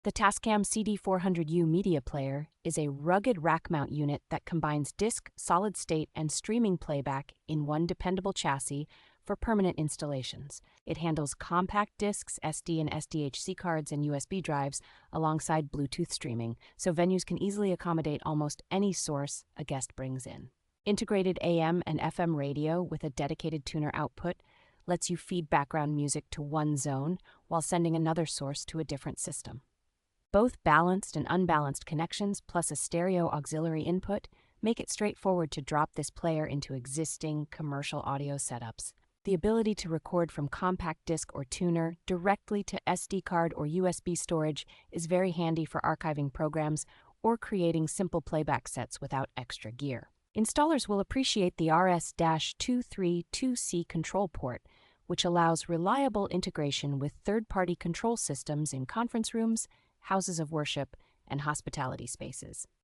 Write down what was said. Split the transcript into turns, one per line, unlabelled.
The Tascam CD-400U Media Player is a rugged rack-mount unit that combines disc, solid-state, and streaming playback in one dependable chassis for permanent installations. It handles compact discs, SD and SDHC cards, and USB drives alongside Bluetooth streaming, so venues can easily accommodate almost any source a guest brings in. Integrated AM and FM radio with a dedicated tuner output lets you feed background music to one zone while sending another source to a different system. Both balanced and unbalanced connections plus a stereo auxiliary input make it straightforward to drop this player into existing commercial audio setups. The ability to record from compact disc or tuner directly to SD card or USB storage is very handy for archiving programs or creating simple playback sets without extra gear. Installers will appreciate the RS-232C control port, which allows reliable integration with third-party control systems in conference rooms, houses of worship, and hospitality spaces.